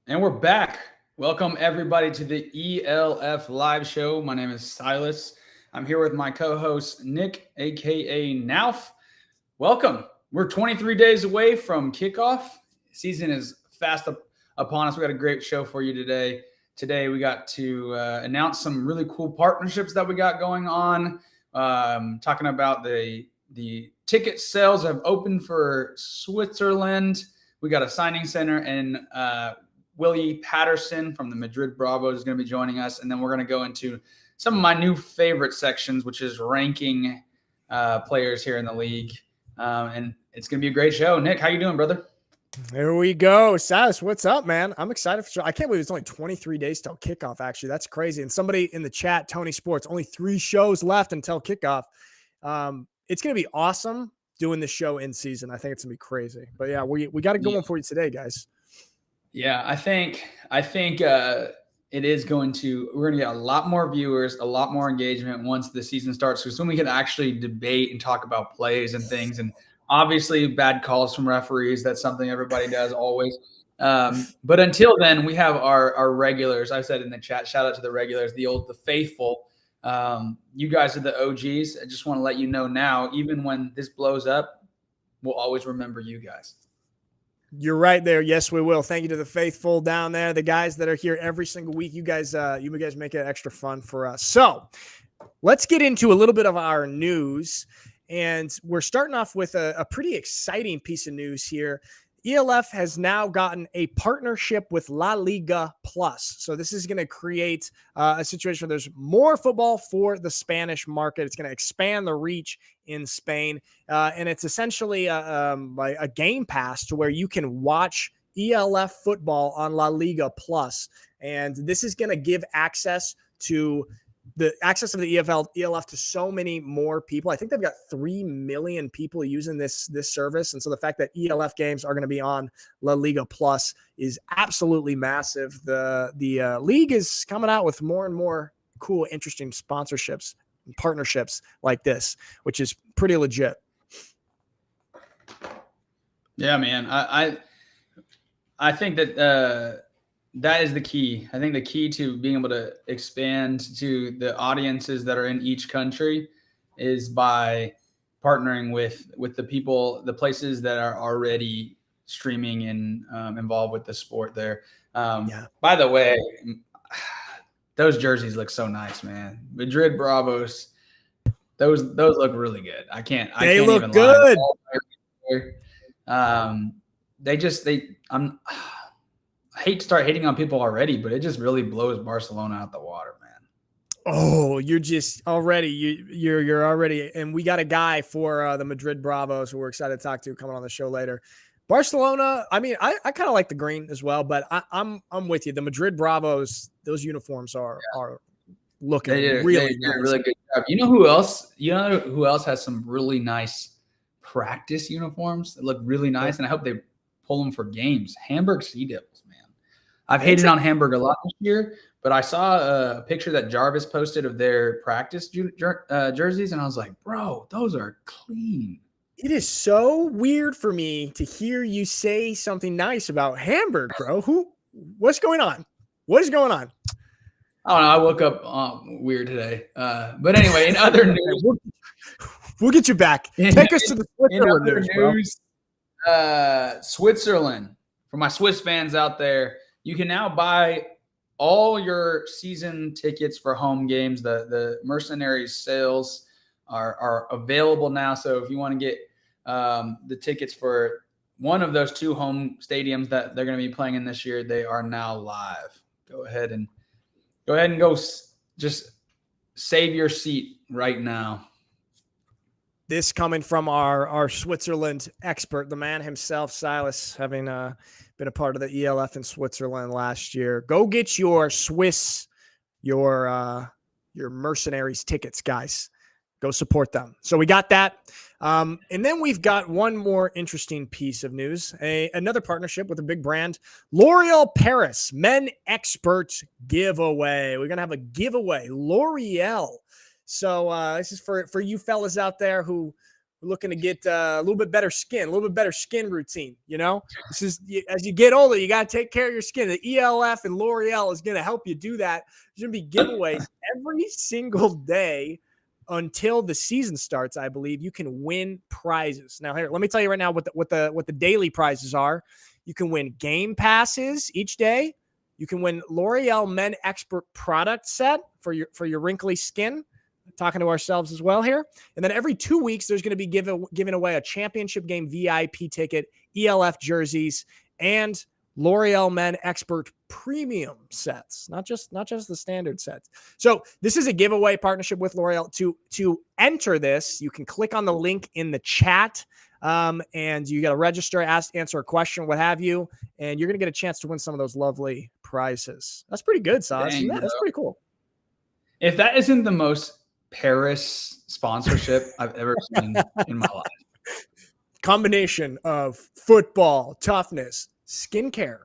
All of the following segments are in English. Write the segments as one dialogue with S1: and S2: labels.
S1: And we're back. Welcome, everybody, to the ELF live show. My name is Silas. I'm here with my co host, Nick, aka Nauf. Welcome. We're 23 days away from kickoff. Season is upon us. We got a great show for you today. Today, we got to announce some really cool partnerships that we got going on. Talking about the ticket sales have opened for Switzerland. We got a signing center in Willie Patterson from the Madrid Bravos is going to be joining us. And then we're going to go into some of my new favorite sections, which is ranking players here in the league. And it's going to be a great show. Nick, how you doing, brother?
S2: There we go. Silas, what's up, man? I'm excited for sure. I can't believe it's only 23 days till kickoff, actually. That's crazy. And somebody in the chat, Tony Sports, only 3 shows left until kickoff. It's going to be awesome doing the show in season. I think it's going to be crazy. But yeah, we got to go on for you today, guys.
S1: Yeah, I think it is we're going to get a lot more viewers, a lot more engagement once the season starts. Because when we can actually debate and talk about plays and things, and obviously bad calls from referees, that's something everybody does always. But until then, we have our regulars. I said in the chat, shout out to the regulars, the faithful. You guys are the OGs. I just want to let you know now, even when this blows up, we'll always remember you guys.
S2: You're right there. Yes, we will. Thank you to the faithful down there, the guys that are here every single week. You guys make it extra fun for us. So let's get into a little bit of our news. And we're starting off with a pretty exciting piece of news here. ELF has now gotten a partnership with La Liga Plus. So this is going to create a situation where there's more football for the Spanish market. It's going to expand the reach in Spain. And it's essentially a game pass to where you can watch ELF football on La Liga Plus. And this is going to give access of the ELF to so many more people. I think they've got 3 million people using this service. And so the fact that ELF games are going to be on La Liga Plus is absolutely massive. The league is coming out with more and more cool, interesting sponsorships and partnerships like this, which is pretty legit.
S1: Yeah, man. I think that that is the key. I think the key to being able to expand to the audiences that are in each country is by partnering with the people, the places that are already streaming and involved with the sport there. By the way, those jerseys look so nice, man. Madrid Bravos, those look really good. I can't
S2: look good.
S1: I hate to start hating on people already, but it just really blows Barcelona out the water, man.
S2: Oh, you're just already you're already, and we got a guy for the Madrid Bravos who we're excited to talk to coming on the show later. Barcelona, I mean, I kind of like the green as well, but I'm with you. The Madrid Bravos, those uniforms are looking really nice.
S1: Really good job. You know who else has some really nice practice uniforms that look really nice, and I hope they pull them for games. Hamburg Sea Devils, man. I've hated on Hamburg a lot this year, but I saw a picture that Jarvis posted of their practice jerseys, and I was like, bro, those are clean.
S2: It is so weird for me to hear you say something nice about Hamburg, bro. What's going on? What is going on?
S1: I don't know. I woke up weird today. But anyway, in other news,
S2: we'll get you back. Take us to the Switzerland news,
S1: Switzerland. For my Swiss fans out there, you can now buy all your season tickets for home games. The Mercenaries sales are available now. So if you want to get the tickets for one of those 2 home stadiums that they're going to be playing in this year, they are now live. Go ahead and just save your seat right now.
S2: This coming from our Switzerland expert, the man himself, Silas, having been a part of the ELF in Switzerland last year. Go get your Mercenaries tickets, guys. Go support them. So we got that. And then we've got one more interesting piece of news, another partnership with a big brand, L'Oreal Paris Men Expert Giveaway. We're going to have a giveaway, L'Oreal. So this is for you fellas out there who We're looking to get a little bit better skin routine. This is, as you get older, you got to take care of your skin. The ELF and L'Oreal is going to help you do that. There's going to be giveaways every single day until the season starts. I believe you can win prizes. Now, here, let me tell you right now what the daily prizes are. You can win game passes each day. You can win L'Oreal Men Expert product set for your wrinkly skin. Talking to ourselves as well here. And then every 2 weeks, there's going to be giving away a championship game VIP ticket, ELF jerseys, and L'Oreal Men Expert premium sets, not just the standard sets. So this is a giveaway partnership with L'Oreal. To enter this, you can click on the link in the chat, and you got to register, answer a question, what have you, and you're going to get a chance to win some of those lovely prizes. That's pretty good, Saz. That's pretty cool.
S1: If that isn't the most Paris sponsorship I've ever seen in my life.
S2: Combination of football, toughness, skincare.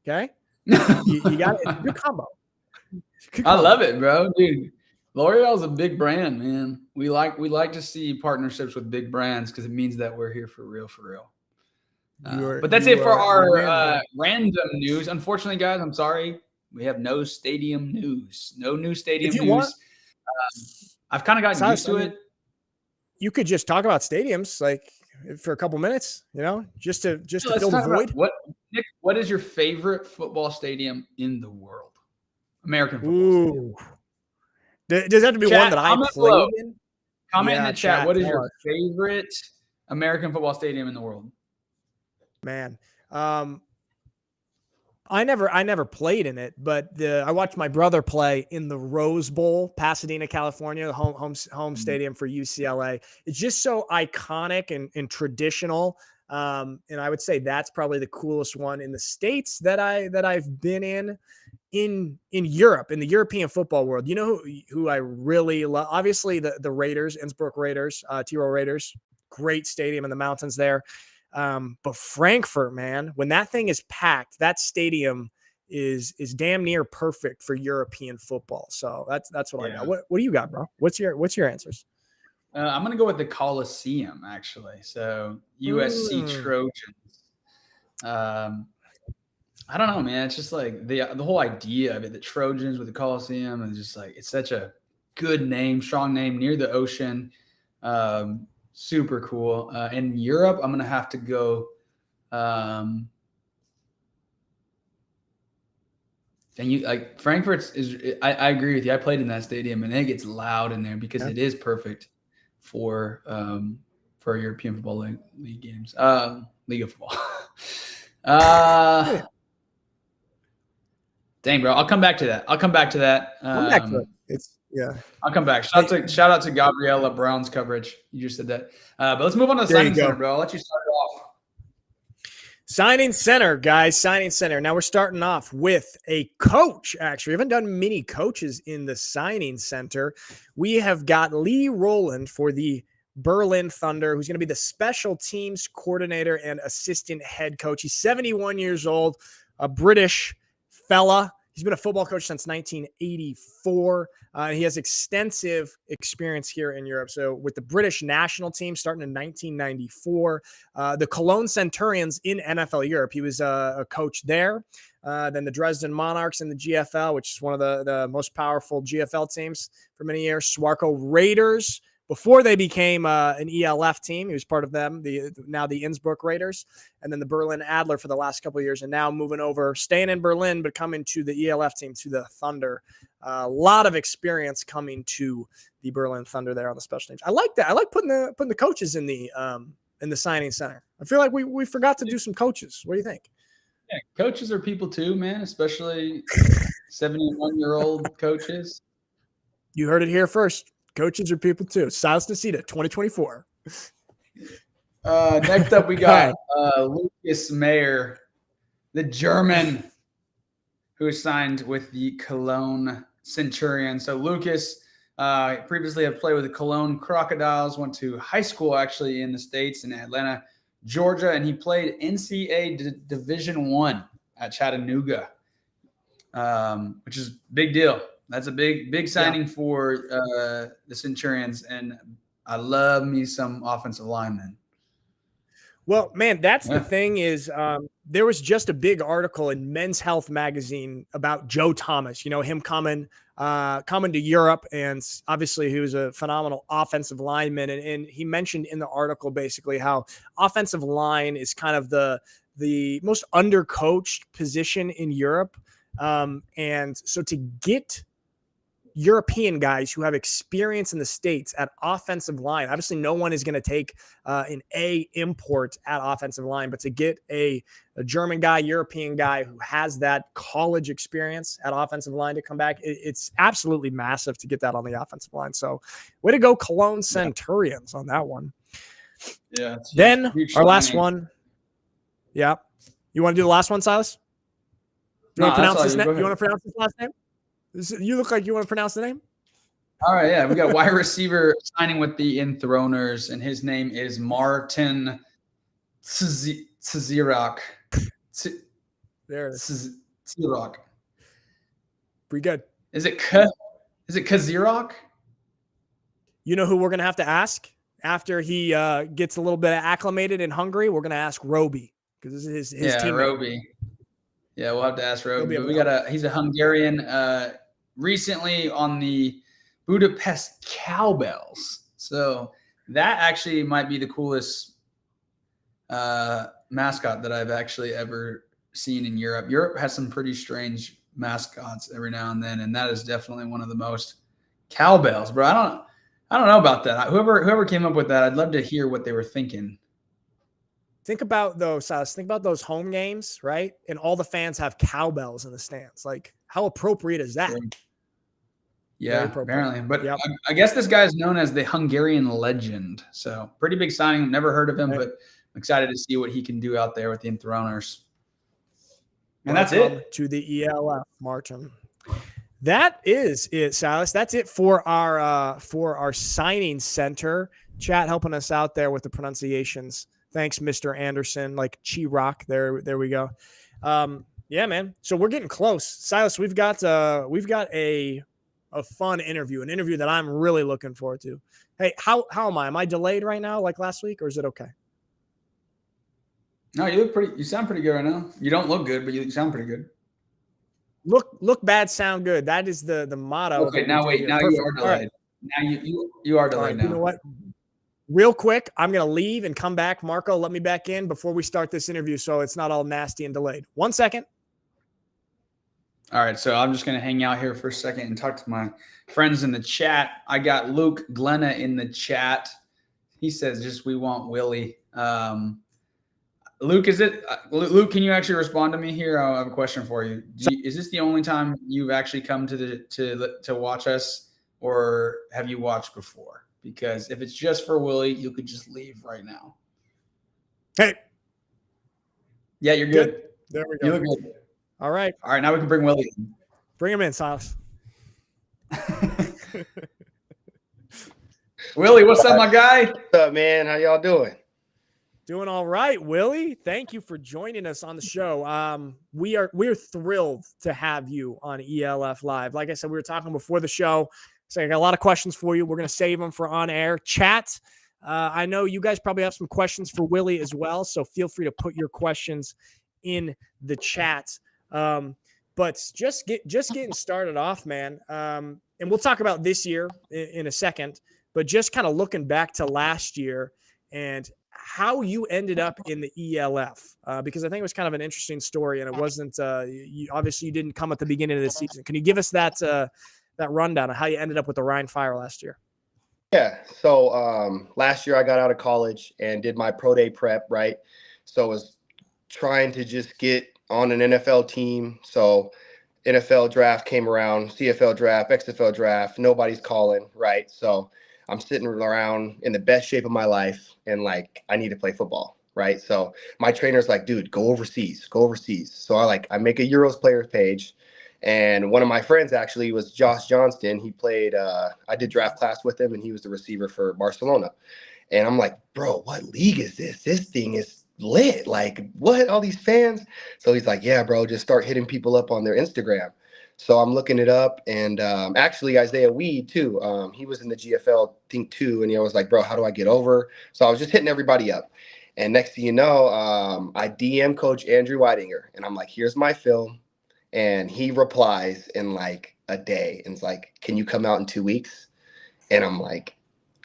S2: Okay. You got it. It's a good combo.
S1: I love it, bro. Dude, L'Oreal is a big brand, man. We like to see partnerships with big brands because it means that we're here for real. But that's it for our random news. Unfortunately, guys, I'm sorry. We have no stadium news. No new stadium news. I've kind of gotten used to it.
S2: You could just talk about stadiums like for a couple minutes, just to fill the void.
S1: Nick, what is your favorite football stadium in the world? American football stadium.
S2: Does that have to be
S1: chat,
S2: one that I played in?
S1: Comment in the chat. What is your favorite American football stadium in the world?
S2: Man, I never played in it, but I watched my brother play in the Rose Bowl, Pasadena, California, the home stadium for UCLA. It's just so iconic and traditional. And I would say that's probably the coolest one in the States that I've been in Europe, in the European football world. You know who I really love? Obviously the Raiders, Innsbruck Raiders, T-Row Raiders, great stadium in the mountains there. But Frankfurt, man, when that thing is packed, that stadium is damn near perfect for European football. So that's what I got. What do you got, bro? What's your answers?
S1: I'm gonna go with the Coliseum, actually. So USC Trojans. I don't know, man. It's just like the whole idea of it, the Trojans with the Coliseum, and just like it's such a good name, strong name near the ocean. Super cool. In Europe, I'm gonna have to go. And you like Frankfurt's is. I agree with you. I played in that stadium, and it gets loud in there because it is perfect for European football league games. League of football. Dang, bro. I'll come back to that.
S2: Come back to it.
S1: I'll come back. Shout out to Gabriella Brown's coverage. You just said that. But let's move on to the signing center, bro. I'll let you start it off.
S2: Signing center, guys. Signing center. Now we're starting off with a coach, actually. We haven't done many coaches in the signing center. We have got Lee Rowland for the Berlin Thunder, who's going to be the special teams coordinator and assistant head coach. He's 71 years old, a British fella. He's been a football coach since 1984. He has extensive experience here in Europe. So with the British national team starting in 1994, the Cologne Centurions in NFL Europe, he was a coach there. Then the Dresden Monarchs in the GFL, which is one of the most powerful GFL teams for many years. Swarco Raiders, before they became an ELF team. He was part of them, now the Innsbruck Raiders, and then the Berlin Adler for the last couple of years, and now moving over, staying in Berlin, but coming to the ELF team, to the Thunder. A lot of experience coming to the Berlin Thunder there on the special teams. I like that. I like putting the coaches in the signing center. I feel like we forgot to do some coaches. What do you think?
S1: Yeah, coaches are people too, man, especially 71-year-old coaches.
S2: You heard it here first. Coaches are people too. Silas Nacita, 2024.
S1: Next up, we got Lucas Mayer, the German, who signed with the Cologne Centurion. So Lucas previously had played with the Cologne Crocodiles, went to high school actually in the States in Atlanta, Georgia, and he played NCAA Division I at Chattanooga, which is a big deal. That's a big signing for the Centurions, and I love me some offensive linemen.
S2: Well, man, that's the thing is there was just a big article in Men's Health magazine about Joe Thomas, him coming to Europe. And obviously he was a phenomenal offensive lineman. And he mentioned in the article basically how offensive line is kind of the most undercoached position in Europe. And so to get European guys who have experience in the States at offensive line. Obviously, no one is going to take an A import at offensive line, but to get a German guy, European guy who has that college experience at offensive line to come back, it's absolutely massive to get that on the offensive line. So way to go, Cologne Centurions on that one.
S1: Yeah.
S2: Then our last one. Yeah. You want to do the last one, Silas? You want to pronounce his name? You want to pronounce his last name? You look like you want to pronounce the name.
S1: All right, yeah. We got wide receiver signing with the Enthroners, and his name is Martin Tsirak.
S2: There it is.
S1: Tsirak.
S2: Pretty good.
S1: Is it Kazirak?
S2: You know who we're going to have to ask after he gets a little bit acclimated in Hungary? We're going to ask Roby because this is his team.
S1: Roby. Yeah, we'll have to ask Roby. But he's a Hungarian, recently on the Budapest Cowbells. So that actually might be the coolest mascot that I've actually ever seen in Europe. Europe has some pretty strange mascots every now and then, and that is definitely one of the most. Cowbells, bro. I don't know about that. Whoever came up with that, I'd love to hear what they were thinking.
S2: Think about those, Silas. Think about those home games, right? And all the fans have cowbells in the stands. Like, how appropriate is that?
S1: Yeah, apparently. But yep. I guess this guy is known as the Hungarian legend. So pretty big signing. Never heard of him, but I'm excited to see what he can do out there with the Enthroners. And that's it.
S2: To the ELF, Martin. That is it, Silas. That's it for our signing center. Chat helping us out there with the pronunciations. Thanks, Mr. Anderson, like Chi-Rock. There we go. Yeah, man. So we're getting close. Silas, we've got a fun interview, an interview that I'm really looking forward to. Hey, how am I? Am I delayed right now like last week, or is it okay?
S1: No, you sound pretty good right now. You don't look good, but you sound pretty good.
S2: Look bad, sound good. That is the motto.
S1: Okay, now wait. Now you are delayed. Right. Now you are delayed now.
S2: You know what? Real quick, I'm going to leave and come back. Marco, let me back in before we start this interview so it's not all nasty and delayed. 1 second.
S1: All right, so I'm just going to hang out here for a second and talk to my friends in the chat. I got Luke Glenna in the chat. He says, just we want Willie. Luke, Luke, can you actually respond to me here? I have a question for you. Is this the only time you've actually come to watch us, or have you watched before? Because if it's just for Willie, you could just leave right now.
S2: Hey.
S1: Yeah, you're good.
S2: There we go.
S1: You look good.
S2: All right.
S1: All right, now we can bring Willie in.
S2: Bring him in, Silas.
S1: Willie, what's up, my guy?
S3: What's up, man? How y'all doing?
S2: Doing all right, Willie. Thank you for joining us on the show. We're thrilled to have you on ELF Live. Like I said, we were talking before the show. So I got a lot of questions for you. We're going to save them for on-air chat. I know you guys probably have some questions for Willie as well, so feel free to put your questions in the chat. But just getting started off, man. And we'll talk about this year in a second, but just kind of looking back to last year and how you ended up in the ELF, because I think it was kind of an interesting story, and it wasn't obviously you didn't come at the beginning of the season. Can you give us that rundown of how you ended up with the Rhine Fire last year?
S3: Yeah. So last year I got out of college and did my pro day prep, right? So I was trying to just get on an NFL team. So NFL draft came around, CFL draft, XFL draft, nobody's calling, right? So I'm sitting around in the best shape of my life and like, I need to play football, right? So my trainer's like, dude, go overseas. So I make a Euros players page. And one of my friends actually was Josh Johnston. He played, I did draft class with him, and he was the receiver for Barcelona. And I'm like, bro, what league is this? This thing is lit. Like, what? All these fans? So he's like, yeah, bro, just start hitting people up on their Instagram. So I'm looking it up, and actually Isaiah Weed too. He was in the GFL, I think, too, and I was like, bro, how do I get over? So I was just hitting everybody up, and next thing you know, I DM Coach Andrew Weidinger, and I'm like, here's my film, and he replies in like a day, and it's like, can you come out in 2 weeks? And I'm like,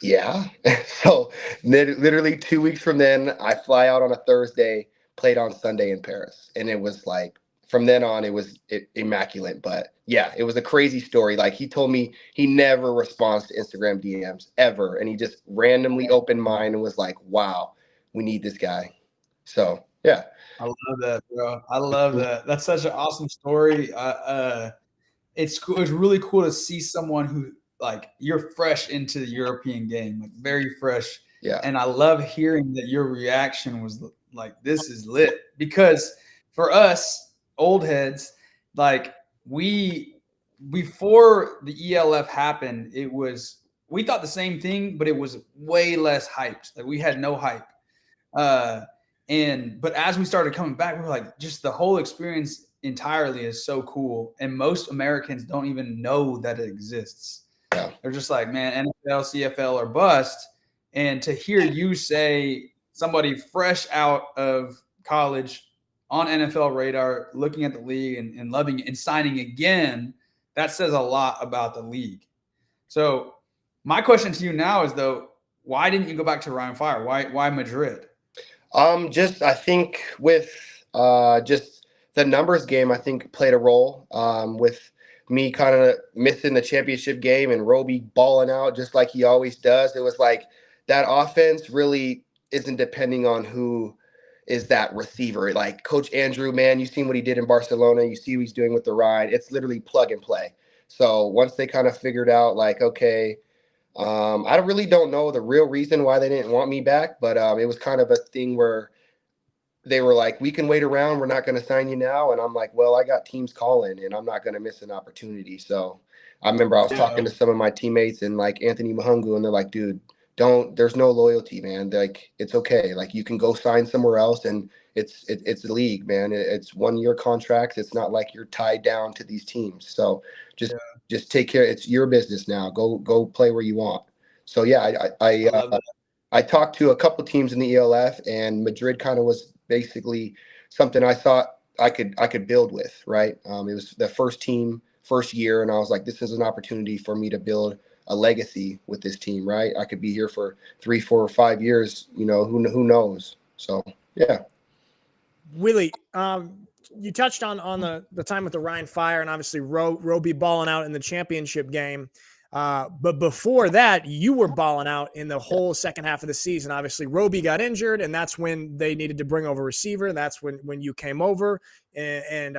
S3: yeah. So literally 2 weeks from then, I fly out on a Thursday, played on Sunday in Paris, and it was like, from then on, it was immaculate. But yeah, it was a crazy story. Like, he told me he never responds to Instagram DMs ever. And he just randomly opened mine and was like, wow, we need this guy. So yeah.
S1: I love that, bro. I love that. That's such an awesome story. It's cool. It's really cool to see someone who, like, you're fresh into the European game, like very fresh.
S3: Yeah.
S1: And I love hearing that your reaction was like, this is lit. Because for us, old heads, like, before the ELF happened, we thought the same thing, but it was way less hyped. Like, we had no hype. But as we started coming back, we were like, just the whole experience entirely is so cool. And most Americans don't even know that it exists.
S3: Yeah.
S1: They're just like, man, NFL, CFL or bust. And to hear you say, somebody fresh out of college on NFL radar, looking at the league and loving it and signing again, that says a lot about the league. So my question to you now is, though, why didn't you go back to Ryan Fire? Why Madrid?
S3: Just, I think with just the numbers game, I think played a role with me kind of missing the championship game and Roby balling out just like he always does. It was like that offense really isn't depending on who is that receiver. Like, Coach Andrew, man, you've seen what he did in Barcelona. You see what he's doing with the ride. It's literally plug and play. So once they kind of figured out, like, okay, I really don't know the real reason why they didn't want me back, but it was kind of a thing where they were like, we can wait around. We're not going to sign you now. And I'm like, well, I got teams calling and I'm not going to miss an opportunity. So I remember I was talking to some of my teammates and like Anthony Mahungu, and they're like, dude, there's no loyalty, man. Like, it's okay. Like, you can go sign somewhere else, and it's the league, man. It's 1-year contracts. It's not like you're tied down to these teams. So just take care. It's your business now. Go play where you want. So yeah, I talked to a couple teams in the ELF, and Madrid kind of was basically something I thought I could build with, right? It was the first year, and I was like, this is an opportunity for me to build a legacy with this team, right? I could be here for 3, 4, or 5 years, who knows? So yeah.
S2: Willie, you touched on the time with the Ryan Fire, and obviously Roby balling out in the championship game. But before that, you were balling out in the whole second half of the season. Obviously, Roby got injured, and that's when they needed to bring over a receiver. That's when you came over, and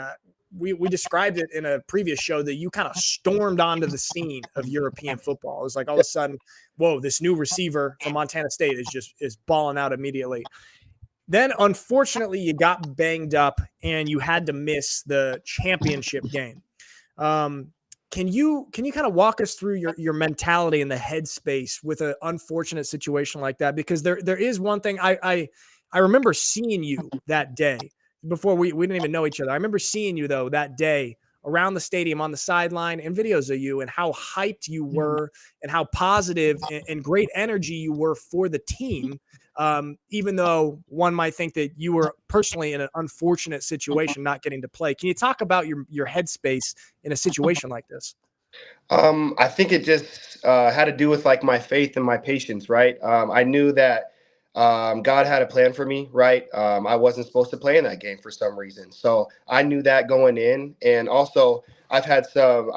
S2: we described it in a previous show that you kind of stormed onto the scene of European football. It was like all of a sudden, whoa, this new receiver from Montana State is balling out immediately. Then, unfortunately, you got banged up and you had to miss the championship game. Can you kind of walk us through your mentality and the headspace with an unfortunate situation like that? Because there is one thing I remember seeing you that day before we didn't even know each other. I remember seeing you, though, that day around the stadium on the sideline, and videos of you and how hyped you were and how positive and great energy you were for the team. Even though one might think that you were personally in an unfortunate situation not getting to play. Can you talk about your headspace in a situation like this?
S3: I think it just had to do with like my faith and my patience, right? I knew that God had a plan for me, right? I wasn't supposed to play in that game for some reason. So I knew that going in. And also I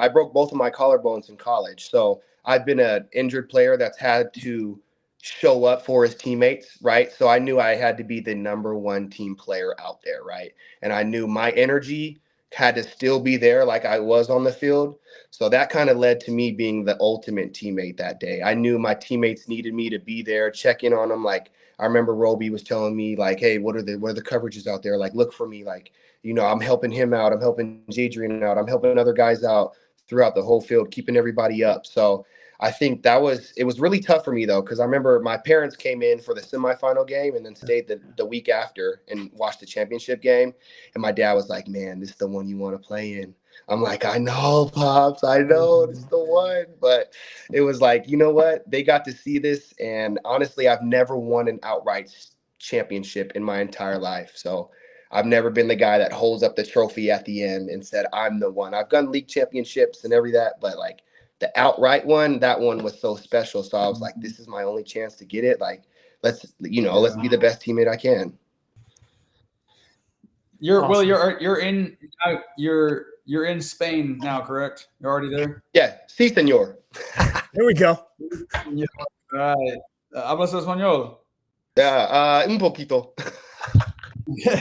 S3: broke both of my collarbones in college. So I've been an injured player that's had to show up for his teammates, right? So I knew I had to be the number one team player out there, right? And I knew my energy had to still be there like I was on the field. So that kind of led to me being the ultimate teammate that day. I knew my teammates needed me to be there, check in on them. Like, I remember Roby was telling me, like, hey, what are the coverages out there? Like, look for me. Like, I'm helping him out. I'm helping Jadrian out. I'm helping other guys out throughout the whole field, keeping everybody up. So I think it was really tough for me though, because I remember my parents came in for the semifinal game and then stayed the week after and watched the championship game. And my dad was like, "Man, this is the one you want to play in." I'm like, "I know, Pops, I know this is the one." But it was like, you know what? They got to see this. And honestly, I've never won an outright championship in my entire life. So I've never been the guy that holds up the trophy at the end and said, "I'm the one." I've done league championships and that, but like the outright one, that one was so special. So I was like, this is my only chance to get it. Like, let's be the best teammate I can.
S1: Willie, you're in Spain now, correct? You're already there?
S3: Yeah, sí, señor.
S2: Here we go.
S1: Yeah. Right. ¿Hablas español?
S3: Un poquito.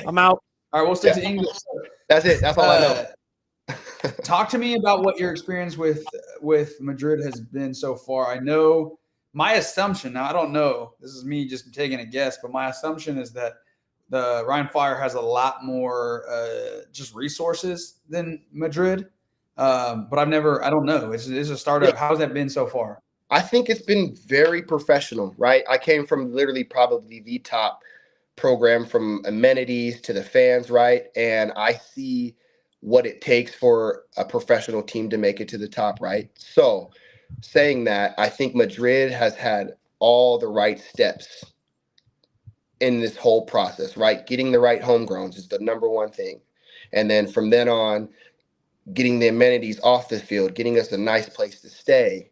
S2: I'm out.
S1: All right, we'll stick to English.
S3: That's it. That's all I know.
S1: Talk to me about what your experience with Madrid has been so far. I know my assumption, now I don't know, this is me just taking a guess, but my assumption is that the Rhein Fire has a lot more just resources than Madrid. But I don't know. It's a startup. Yeah. How's that been so far?
S3: I think it's been very professional, right? I came from literally probably the top program, from amenities to the fans, right? And I see what it takes for a professional team to make it to the top, right? So saying that, I think Madrid has had all the right steps in this whole process, right? Getting the right homegrowns is the number one thing. And then from then on, getting the amenities off the field, getting us a nice place to stay,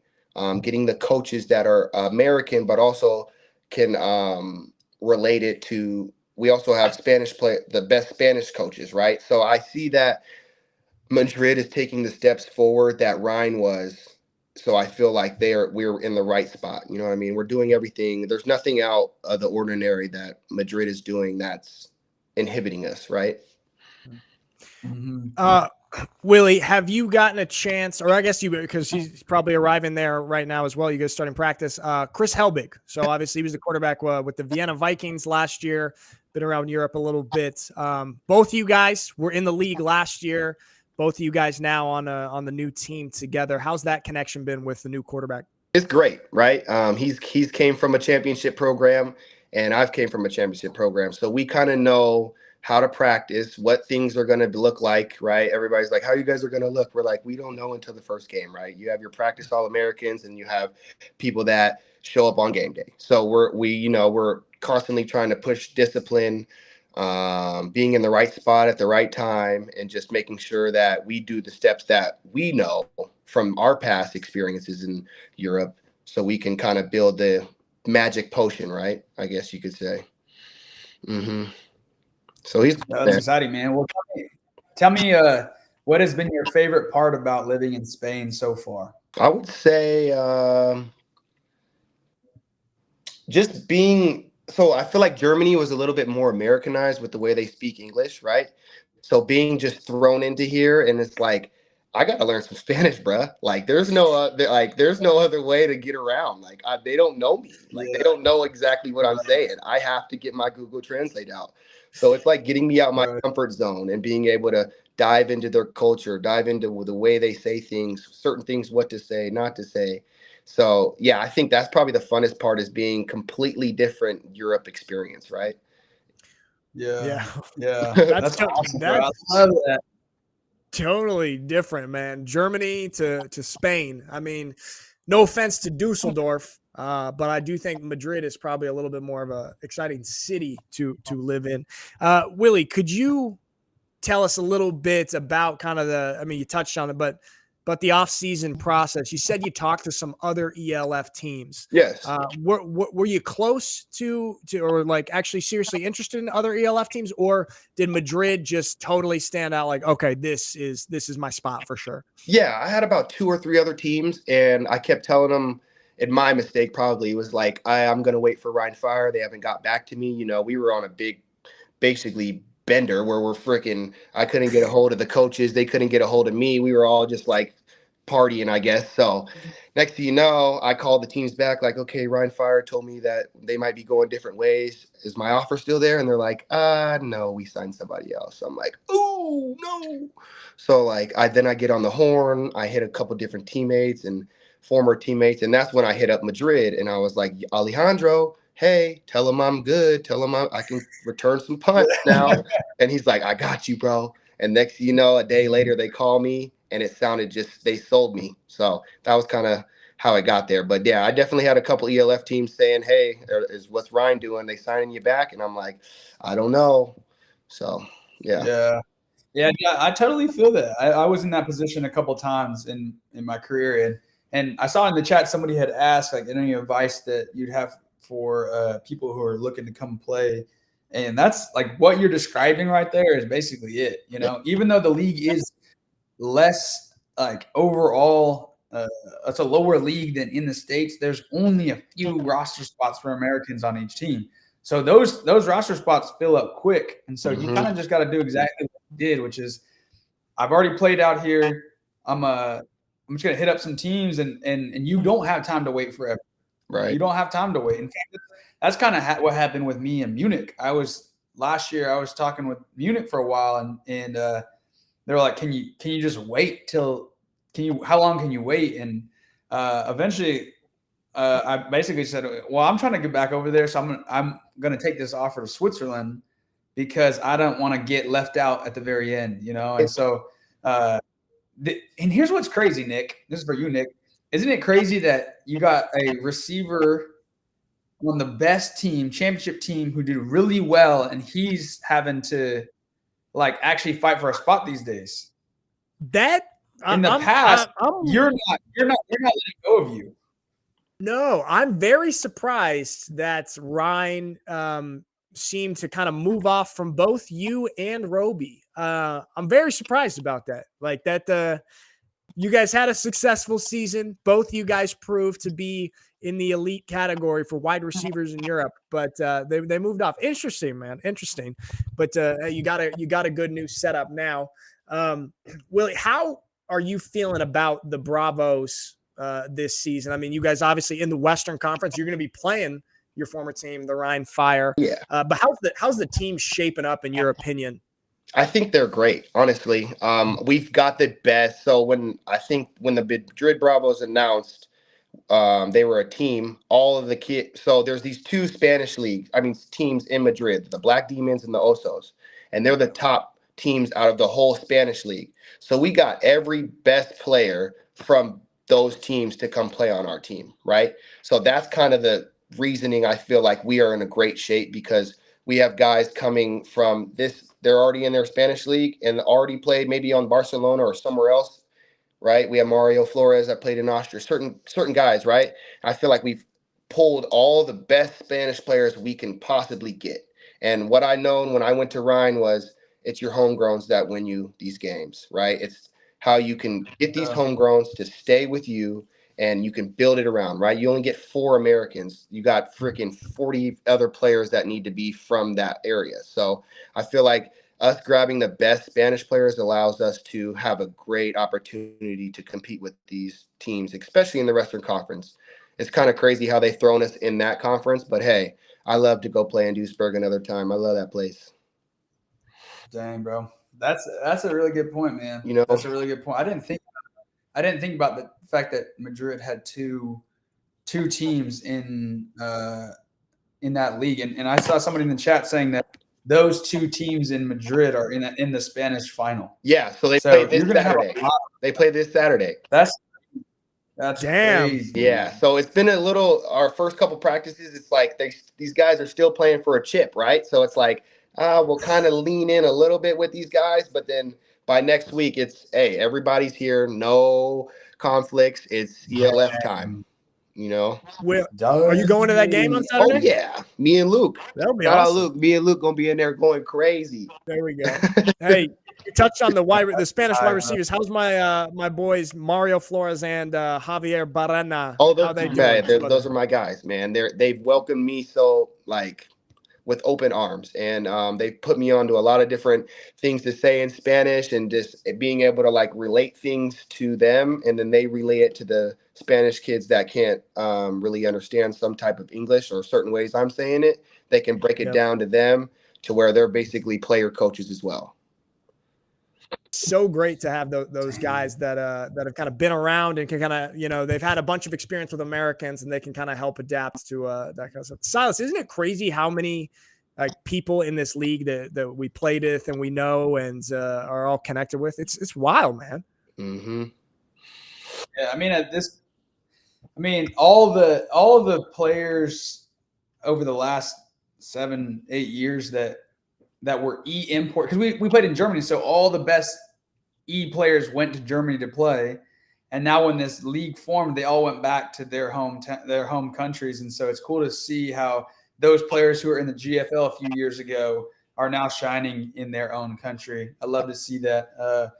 S3: getting the coaches that are American, but also can relate it to, we also have the best Spanish coaches, right? So I see that Madrid is taking the steps forward that Rhein was. So I feel like we're in the right spot. You know what I mean? We're doing everything. There's nothing out of the ordinary that Madrid is doing that's inhibiting us, right?
S2: Mm-hmm. Willie, have you gotten a chance, or I guess because he's probably arriving there right now as well. You guys starting practice. Chris Helbig. So obviously he was the quarterback with the Vienna Vikings last year. Been around Europe a little bit. Both of you guys were in the league last year. Both of you guys now on the new team together. How's that connection been with the new quarterback?
S3: It's great, right? He's came from a championship program, and I've came from a championship program. So we kind of know how to practice, what things are going to look like, right? Everybody's like, how you guys are going to look? We're like, we don't know until the first game, right? You have your practice All-Americans, and you have people that show up on game day. So we're constantly trying to push discipline, being in the right spot at the right time, and just making sure that we do the steps that we know from our past experiences in Europe, so we can kind of build the magic potion, right? I guess you could say. Mm-hmm. So
S1: that's exciting, man. Well, tell me what has been your favorite part about living in Spain so far?
S3: I would say just being. So I feel like Germany was a little bit more Americanized with the way they speak English, right? So being just thrown into here, and it's like, I got to learn some Spanish, bruh. Like, there's no other way to get around. Like, they don't know me. Like, They don't know exactly what I'm saying. I have to get my Google Translate out. So it's like getting me out my comfort zone and being able to dive into their culture, dive into the way they say things, certain things, what to say, not to say. So, yeah, I think that's probably the funnest part, is being completely different Europe experience, right?
S1: Yeah.
S2: That's
S1: awesome, bro. I love that.
S2: Totally different, man. Germany to Spain. I mean, no offense to Dusseldorf, but I do think Madrid is probably a little bit more of a exciting city to live in. Willie, could you tell us a little bit about kind of you touched on it, but the off-season process? You said you talked to some other ELF teams.
S3: Yes.
S2: Were you close to or like actually seriously interested in other ELF teams, or did Madrid just totally stand out? Like, okay, this is my spot for sure. Yeah,
S3: I had about 2 or 3 other teams, and I kept telling them, and my mistake probably was like, I'm going to wait for Rhein Fire. They haven't got back to me. You know, we were on a big, basically bender where I couldn't get a hold of the coaches. They couldn't get a hold of me. We were all just like partying, I guess. So next thing you know, I called the teams back like, okay, Ryan Fire told me that they might be going different ways. Is my offer still there? And they're like, no, we signed somebody else. So I'm like, oh no. So like I get on the horn, I hit a couple different teammates and former teammates, and that's when I hit up Madrid and I was like, Alejandro, hey, tell him I'm good. Tell him I can return some punts now. And he's like, I got you, bro. And next thing you know, a day later they call me and it sounded they sold me. So that was kind of how I got there. But yeah, I definitely had a couple ELF teams saying, hey, what's Ryan doing? They signing you back? And I'm like, I don't know. So
S1: Yeah. Yeah, I totally feel that. I was in that position a couple times in my career, and I saw in the chat somebody had asked like any advice that you'd have for people who are looking to come play, and that's like what you're describing right there is basically it. You know, even though the league is less like overall, it's a lower league than in the States. There's only a few roster spots for Americans on each team. So those roster spots fill up quick, and so you kind of just got to do exactly what you did, which is I've already played out here. I'm just gonna hit up some teams, and you don't have time to wait forever.
S3: Right.
S1: You don't have time to wait. In fact, that's kind of what happened with me in Munich. Last year I was talking with Munich for a while, and they were like, "Can you just wait how long can you wait?" And eventually. I basically said, well, I'm trying to get back over there. So I'm going to take this offer to Switzerland because I don't want to get left out at the very end, you know? And so, and here's what's crazy, Nick. This is for you, Nick. Isn't it crazy that you got a receiver on the best team, championship team, who did really well, and he's having to like actually fight for a spot these days?
S2: That
S1: in the past, you're not letting go of you.
S2: No, I'm very surprised that Ryan seemed to kind of move off from both you and Roby. I'm very surprised about that. Like that, you guys had a successful season. Both you guys proved to be in the elite category for wide receivers in Europe, but they moved off. Interesting, man. Interesting. But you got a good new setup now. Willie, how are you feeling about the Bravos this season? I mean, you guys obviously in the Western Conference, you're going to be playing your former team, the Rhine Fire.
S3: Yeah.
S2: But how's the team shaping up in your opinion?
S3: I think they're great, honestly. We've got the best. So when the Madrid Bravos announced they were a team, all of the kids. So there's these two Spanish teams in Madrid, the Black Demons and the Osos, and they're the top teams out of the whole Spanish league. So we got every best player from those teams to come play on our team, right? So that's kind of the reasoning. I feel like we are in a great shape because we have guys coming from this. They're already in their Spanish league and already played maybe on Barcelona or somewhere else, right? We have Mario Flores that played in Austria, certain guys, right? I feel like we've pulled all the best Spanish players we can possibly get. And what I known when I went to Rhine was it's your homegrowns that win you these games, right? It's how you can get these homegrowns to stay with you and you can build it around, right? You only get 4 Americans. You got freaking 40 other players that need to be from that area. So I feel like us grabbing the best Spanish players allows us to have a great opportunity to compete with these teams, especially in the Western Conference. It's kind of crazy how they've thrown us in that conference, but hey, I love to go play in Duisburg another time. I love that place.
S1: Dang, bro. That's a really good point, man.
S3: You know,
S1: that's a really good point. I didn't think about the fact that Madrid had two teams in that league, and I saw somebody in the chat saying that those 2 teams in Madrid are in the Spanish final.
S3: Yeah, so they play this Saturday. They play this Saturday.
S1: That's
S2: damn
S1: crazy.
S3: Yeah, so it's been our first couple practices. It's like these guys are still playing for a chip, right? So it's like we'll kind of lean in a little bit with these guys, but then by next week, it's, hey, everybody's here, no conflicts. It's ELF time, you know?
S2: Well, are you going to that game on Saturday?
S3: Oh, yeah. Me and Luke.
S2: That'll be awesome.
S3: Luke. Me and Luke going to be in there going crazy.
S2: There we go. Hey, you touched on the Spanish wide receivers. How's my boys, Mario Flores and Javier Barrena?
S3: Oh, those are my guys, man. They've welcomed me so, like, with open arms. And they put me onto a lot of different things to say in Spanish, and just being able to like relate things to them. And then they relay it to the Spanish kids that can't really understand some type of English or certain ways I'm saying it. They can break it down to them to where they're basically player coaches as well.
S2: So great to have those guys that have kind of been around and can kind of, you know, they've had a bunch of experience with Americans and they can kind of help adapt to that kind of stuff. Silas, isn't it crazy how many like people in this league that we played with and we know and are all connected with? It's wild, man.
S3: Mm-hmm.
S1: Yeah, I mean, all the players over the last 7-8 years that were import, because we played in Germany, so all the best players went to Germany to play, and now when this league formed, they all went back to their home countries, and so it's cool to see how those players who were in the GFL a few years ago are now shining in their own country. I love to see that.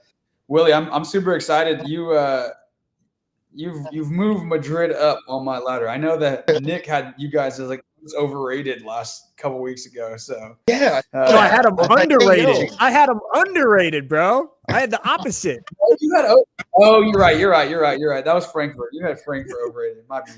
S1: Willie, I'm super excited. You've moved Madrid up on my ladder. I know that Nick had you guys as like overrated last couple weeks ago. So
S3: yeah,
S2: I had him underrated. I had him underrated, bro. I had the opposite.
S1: Oh, you had you're right. That was Frankfurt. You had Frankfurt overrated. Might be.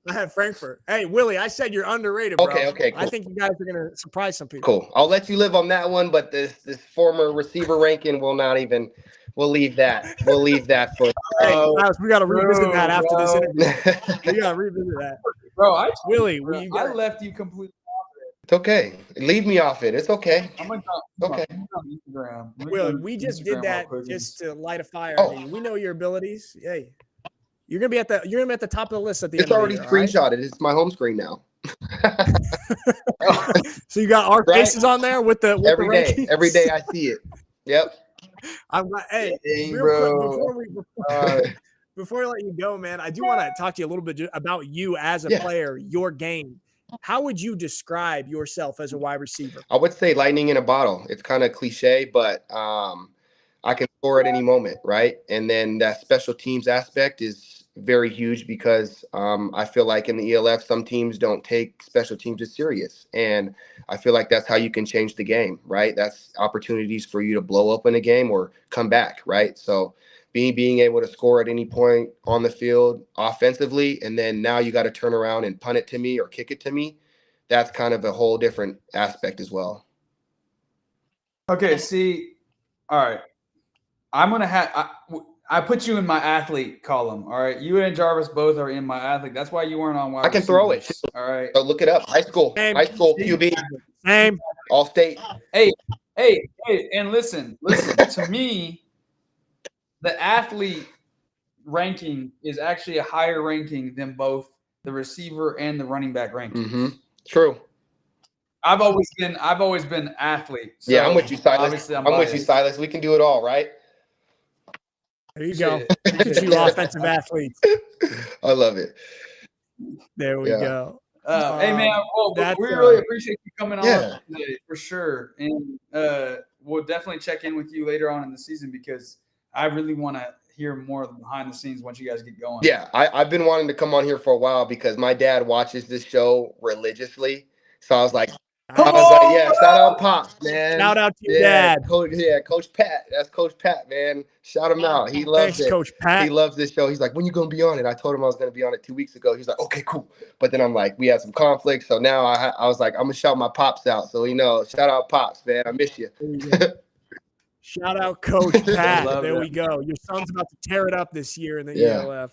S2: I had Frankfurt. Hey, Willie, I said you're underrated, bro.
S3: Okay, cool.
S2: I think you guys are gonna surprise some people.
S3: Cool. I'll let you live on that one, but this former receiver ranking will not even. We'll leave that. We'll leave that for.
S2: Hey, we got to revisit that after this interview. We got to revisit that,
S1: bro.
S2: Willie,
S1: I left you completely.
S3: It's okay. Leave me off it. It's okay.
S1: Okay.
S2: Willie, we just did that just to light a fire.
S3: Oh.
S2: I mean, we know your abilities. Hey, you're gonna be at the top of the list at the end.
S3: It's already screenshotted. Right? It's my home screen now.
S2: So you got our faces on there with the
S3: every day. Every day I see it. Yep.
S2: I'm glad. Hey,
S3: bro.
S2: Before I let you go, man, I do want to talk to you a little bit about you as a player, your game. How would you describe yourself as a wide receiver?
S3: I would say lightning in a bottle. It's kind of cliche, but I can score at any moment, right? And then that special teams aspect is very huge because I feel like in the ELF, some teams don't take special teams as serious. And I feel like that's how you can change the game, right? That's opportunities for you to blow open a game or come back, right? So being able to score at any point on the field offensively, and then now you got to turn around and punt it to me or kick it to me. That's kind of a whole different aspect as well.
S1: Okay, see, all right. I'm going to I put you in my athlete column, all right? You and Jarvis both are in my athlete. That's why you weren't on wide
S3: I can throw it.
S1: All right.
S3: So look it up. High school QB.
S2: Same.
S3: All state.
S1: Hey, and listen. To me, the athlete ranking is actually a higher ranking than both the receiver and the running back ranking.
S3: Mm-hmm. True.
S1: I've always been athlete. So
S3: yeah, I'm with you, Silas. I'm with you, Silas. We can do it all, right?
S2: There you go. Look at you, offensive athletes.
S3: I love it.
S2: There we go.
S1: Hey, man, we really appreciate you coming on today, for sure. And we'll definitely check in with you later on in the season because I really want to hear more behind the scenes once you guys get going.
S3: Yeah, I've been wanting to come on here for a while because my dad watches this show religiously. So I was like, shout out Pops, man.
S2: Shout out to your dad.
S3: Coach Pat. That's Coach Pat, man. Shout him out. He loves it.
S2: Coach Pat.
S3: He loves this show. He's like, when you going to be on it? I told him I was going to be on it 2 weeks ago. He's like, okay, cool. But then I'm like, we had some conflict. So now I was like, I'm going to shout my Pops out. So, shout out Pops, man. I miss you.
S2: Shout out Coach Pat. There we go. Your son's about to tear it up this year in the ELF.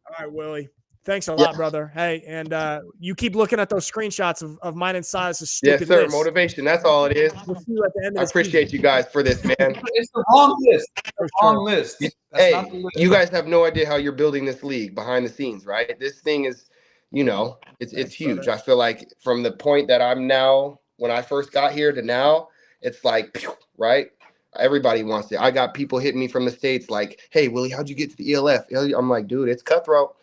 S2: All right, Willie. Thanks a lot, brother. Hey, and you keep looking at those screenshots of mine and Silas' stupid
S3: Yes, sir.
S2: list.
S3: Motivation. That's all it is.
S2: We'll see you at the end of
S3: I appreciate you guys for this, man.
S1: It's the wrong list. The wrong list.
S3: Hey, you guys have no idea how you're building this league behind the scenes, right? This thing is, it's huge. Brother. I feel like from the point that I'm now, when I first got here to now, it's like, right? Everybody wants it. I got people hitting me from the States like, hey, Willie, how'd you get to the ELF? I'm like, dude, it's cutthroat.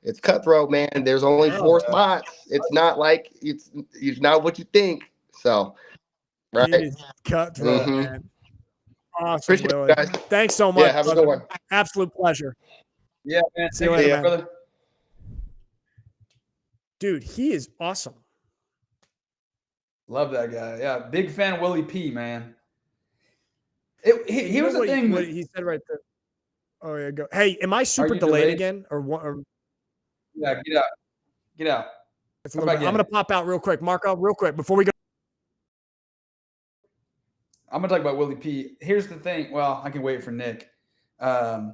S3: It's cutthroat, man. There's only 4 spots. It's not like it's not what you think. So, right?
S2: It is cutthroat, man. Awesome,
S3: appreciate
S2: Willie.
S3: You guys.
S2: Thanks so much.
S3: Yeah, have a good one.
S2: Absolute pleasure.
S1: Yeah, man.
S2: See you later, man.
S1: Brother.
S2: Dude, he is awesome.
S1: Love that guy. Yeah, big fan of Willie P, man. Here's the thing.
S2: What he said right there. Oh, yeah, go. Hey, am I super
S1: you
S2: delayed
S1: delayed?
S2: again? Or
S1: Yeah, get out. Get out.
S2: it's a little bit. I'm going to pop out real quick. Marco, real quick, before we go.
S1: I'm going to talk about Willie P. Here's the thing. Well, I can wait for Nick. But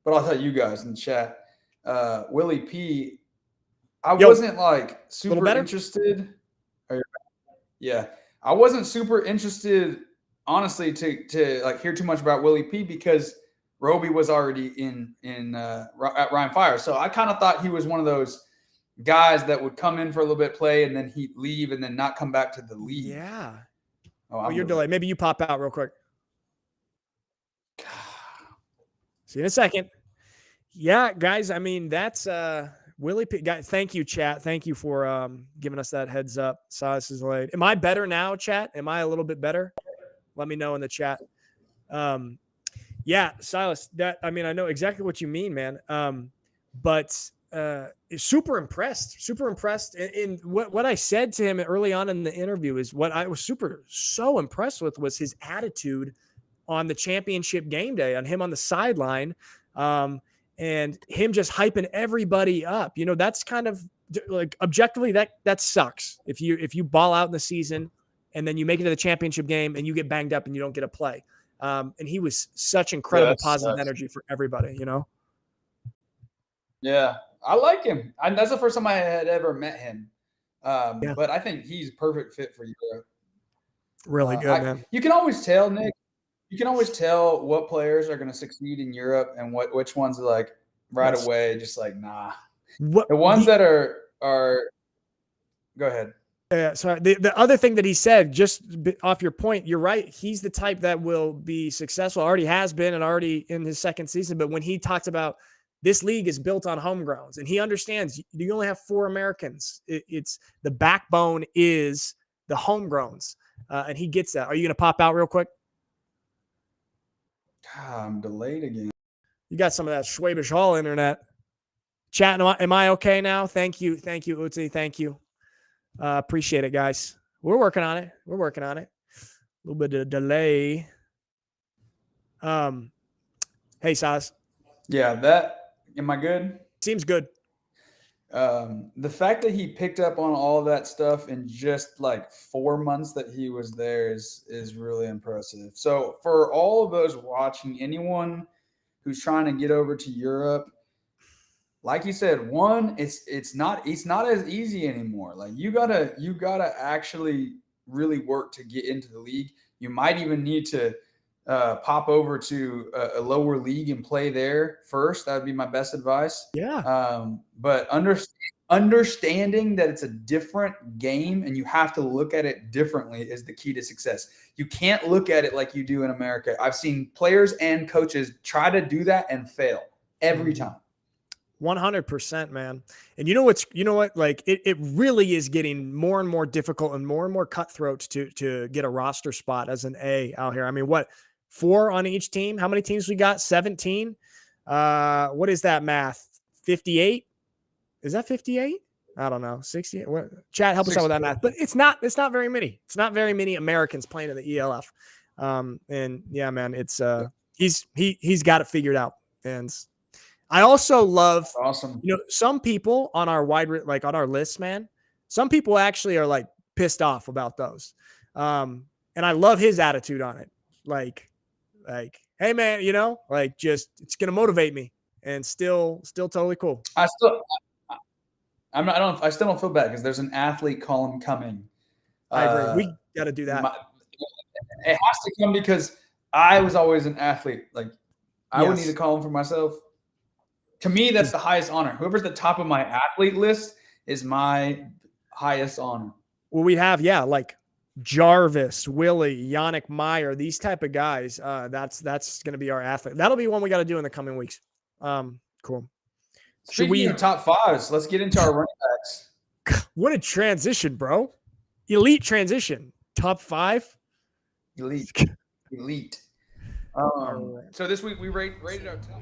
S1: I'll tell you guys in the chat. Willie P, I wasn't like super interested. Yeah. I wasn't super interested, honestly, to like hear too much about Willie P because Roby was already at Ryan Fire. So I kind of thought he was one of those guys that would come in for a little bit, play, and then he'd leave and then not come back to the league.
S2: Yeah.
S1: Oh,
S2: you're delayed. Maybe you pop out real quick. See you in a second. Yeah, guys. I mean, that's Willie P. Guys, thank you, chat. Thank you for giving us that heads up. Silas is late. Am I better now, chat? Am I a little bit better? Let me know in the chat. Yeah, Silas. I know exactly what you mean, man. But super impressed. And what I said to him early on in the interview is what I was so impressed with was his attitude on the championship game day, on him on the sideline, and him just hyping everybody up. That's kind of like objectively that sucks if you ball out in the season and then you make it to the championship game and you get banged up and you don't get a play. And he was such incredible positive energy for everybody.
S1: Yeah, I like him. That's the first time I had ever met him. But I think he's a perfect fit for Europe.
S2: Really good, man.
S1: You can always tell, Nick. You can always tell what players are going to succeed in Europe and which ones are like away, just like nah. The ones that are. Go ahead.
S2: Yeah, sorry. The other thing that he said, just off your point, you're right. He's the type that will be successful. Already has been, and already in his second season. But when he talks about this league is built on homegrowns, and he understands you only have 4 Americans. It's the backbone is the homegrowns, and he gets that. Are you going to pop out real quick?
S1: I'm delayed again.
S2: You got some of that Schwabish Hall internet. Chat, am I okay now? Thank you, Uzi. Thank you. Appreciate it, guys. We're working on it. A little bit of delay. Hey, Silas.
S1: Yeah, am I good?
S2: Seems good.
S1: The fact that he picked up on all that stuff in just like 4 months that he was there is really impressive. So for all of those watching, anyone who's trying to get over to Europe, like you said, it's not as easy anymore. Like you gotta actually really work to get into the league. You might even need to pop over to a lower league and play there first. That would be my best advice.
S2: Yeah.
S1: But understanding that it's a different game and you have to look at it differently is the key to success. You can't look at it like you do in America. I've seen players and coaches try to do that and fail every time.
S2: 100%, man. And you know what? Like it really is getting more and more difficult and more cutthroat to get a roster spot as an A out here. I mean, what, 4 on each team? How many teams we got? 17. What is that math? 58? Is that 58? I don't know. 68. What? Chat, help us out with that math. But it's not very many. It's not very many Americans playing in the ELF. And yeah, man, it's he's got it figured out. And I also love,
S1: awesome.
S2: Some people on our on our list, man, some people actually are like pissed off about those. And I love his attitude on it. Like, hey man, just, it's going to motivate me and still totally cool.
S1: I still don't feel bad because there's an athlete column coming.
S2: I agree. We got to do that.
S1: It has to come because I was always an athlete. Like I would need a column for myself. To me, that's the highest honor. Whoever's the top of my athlete list is my highest honor.
S2: Well, we have, like Jarvis, Willie, Yannick Meyer, these type of guys. That's going to be our athlete. That'll be one we got to do in the coming weeks. Cool.
S1: Speaking of top 5s, let's get into our running backs.
S2: What a transition, bro. Elite transition. Top 5.
S1: Elite. So this week we rated our top.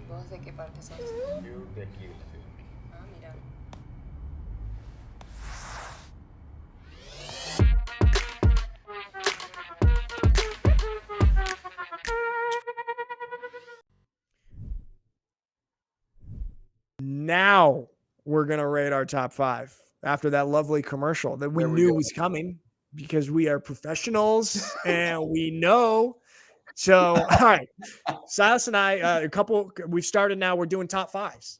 S2: Now we're going to rate our top 5 after that lovely commercial that we knew was coming because we are professionals and we know. So, all right, Silas and I, we've started now. We're doing top 5s.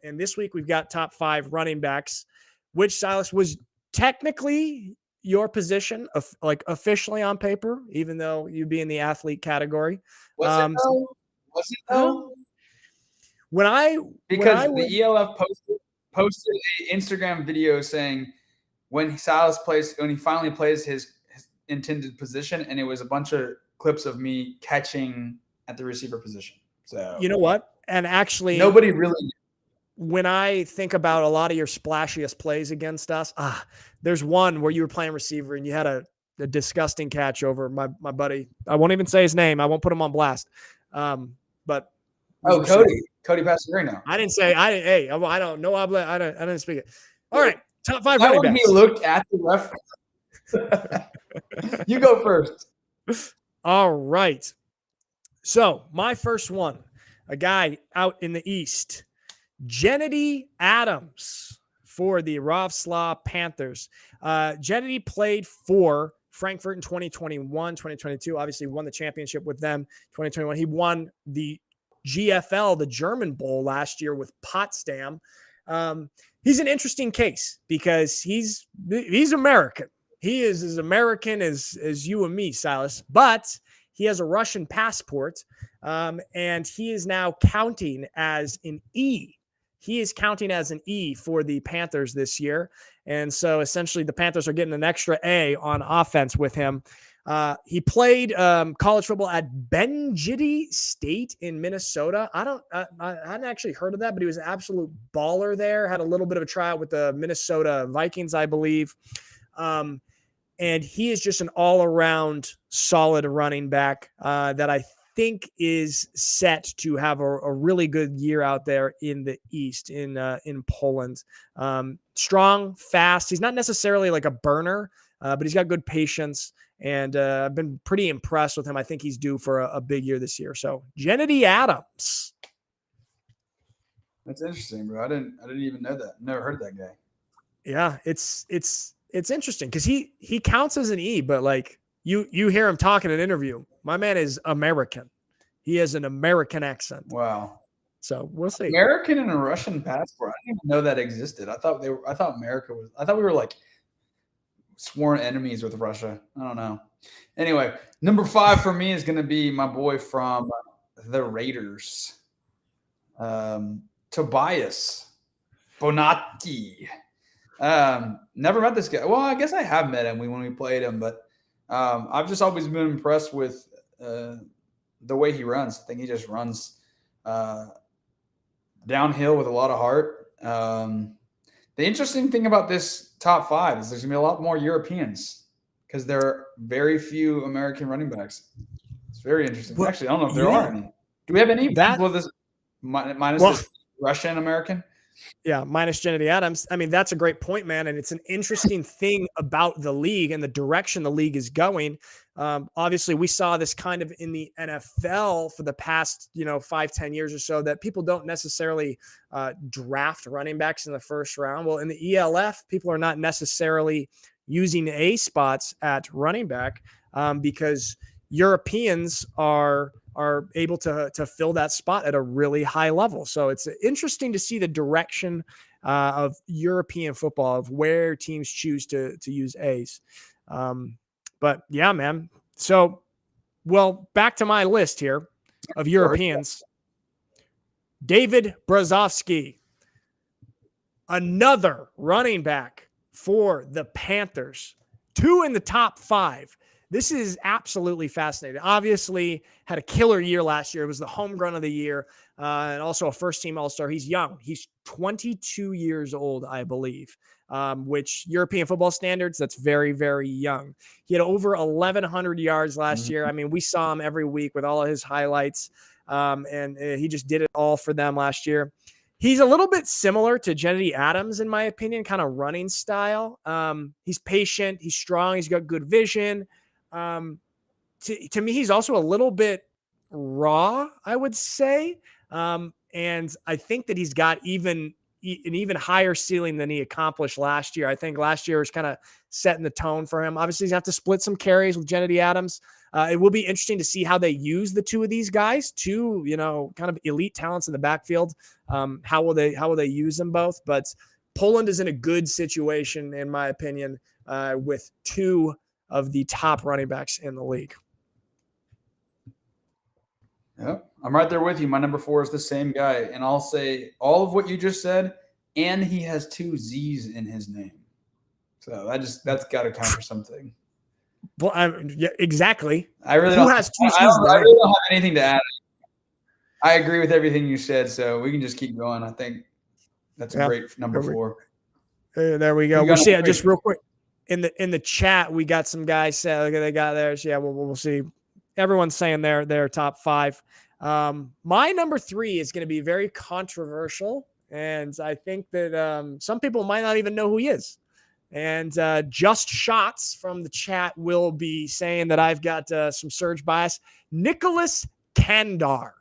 S2: And this week we've got top 5 running backs, which, Silas, was technically your position of officially on paper, even though you'd be in the athlete category.
S1: Was it though? Because the ELF posted an Instagram video saying when he finally plays his intended position, and it was a bunch of clips of me catching at the receiver position. So
S2: you know what? And actually,
S1: nobody really.
S2: When I think about a lot of your splashiest plays against us, there's one where you were playing receiver and you had a disgusting catch over my buddy. I won't even say his name. I won't put him on blast. But
S1: Cody Pastorino.
S2: I didn't say. Hey, I don't know. I didn't speak it. All right, top 5 running backs.
S1: He looked at the ref. You go first.
S2: All right. So my first one, a guy out in the East, Jennedy Adams for the Wrocław Panthers. Jennedy played for Frankfurt in 2021, 2022. Obviously won the championship with them. 2021, he won the GFL, the German Bowl last year with Potsdam. He's an interesting case because he's American. He is as American as you and me, Silas, but he has a Russian passport, and he is now counting as an E. He is counting as an E for the Panthers this year. And so essentially the Panthers are getting an extra A on offense with him. He played college football at Benjidi State in Minnesota. I hadn't actually heard of that, but he was an absolute baller there. Had a little bit of a tryout with the Minnesota Vikings, I believe. And he is just an all-around solid running back that I think is set to have a really good year out there in the East, in Poland. Strong, fast. He's not necessarily like a burner, but he's got good patience. And I've been pretty impressed with him. I think he's due for a big year this year. So Jennedy Adams.
S1: That's interesting, bro. I didn't even know that. Never heard of that guy.
S2: Yeah, it's interesting because he counts as an E, but like you hear him talk in an interview. My man is American. He has an American accent.
S1: Wow.
S2: So we'll see.
S1: American and a Russian passport. I didn't even know that existed. I thought we were like sworn enemies with Russia. I don't know. Anyway, number 5 for me is going to be my boy from the Raiders, Tobias Bonatti. Never met this guy. Well, I guess I have met him when we played him, but I've just always been impressed with the way he runs. I think he just runs downhill with a lot of heart. The interesting thing about this top 5 is there's going to be a lot more Europeans because there are very few American running backs. It's very interesting. Well, actually, I don't know if there are any. Do we have any? Minus this Russian American?
S2: Yeah, minus Jennedy Adams. I mean, that's a great point, man. And it's an interesting thing about the league and the direction the league is going. Obviously, we saw this kind of in the NFL for the past, 5-10 years or so, that people don't necessarily draft running backs in the first round. Well, in the ELF, people are not necessarily using A spots at running back because Europeans are able to fill that spot at a really high level. So it's interesting to see the direction of European football, of where teams choose to use A's. But yeah, man. So, well, back to my list here of Europeans. David Brzozowski, another running back for the Panthers, 2 in the top 5. This is absolutely fascinating. Obviously, had a killer year last year. It was the home run of the year and also a first-team All-Star. He's young. He's 22 years old, I believe, which European football standards, that's very, very young. He had over 1,100 yards last year. I mean, we saw him every week with all of his highlights, and he just did it all for them last year. He's a little bit similar to Jennedy Adams, in my opinion, kind of running style. He's patient. He's strong. He's got good vision. To me, he's also a little bit raw, I would say. And I think that he's got even an even higher ceiling than he accomplished last year. I think last year was kind of setting the tone for him. Obviously, he's going to have to split some carries with Kennedy Adams. It will be interesting to see how they use the two of these guys, two, kind of elite talents in the backfield. How will they use them both? But Poland is in a good situation, in my opinion, with two of the top running backs in the league.
S1: Yep, I'm right there with you. My number 4 is the same guy, and I'll say all of what you just said, and he has 2 Z's in his name. So that's got to count for something.
S2: Well, yeah, exactly.
S1: I really
S2: Who
S1: don't.
S2: has 2 Z's?
S1: I really don't have anything to add. I agree with everything you said, so we can just keep going. I think that's a great number 4.
S2: There we go. We'll see. Just real quick in the chat, we got some guys say, look, they got theirs. Yeah, we'll see. Everyone's saying their top 5. My number 3 is going to be very controversial, and I think that some people might not even know who he is. And Just Shots from the chat will be saying that I've got some surge bias. Nicholas Kandar.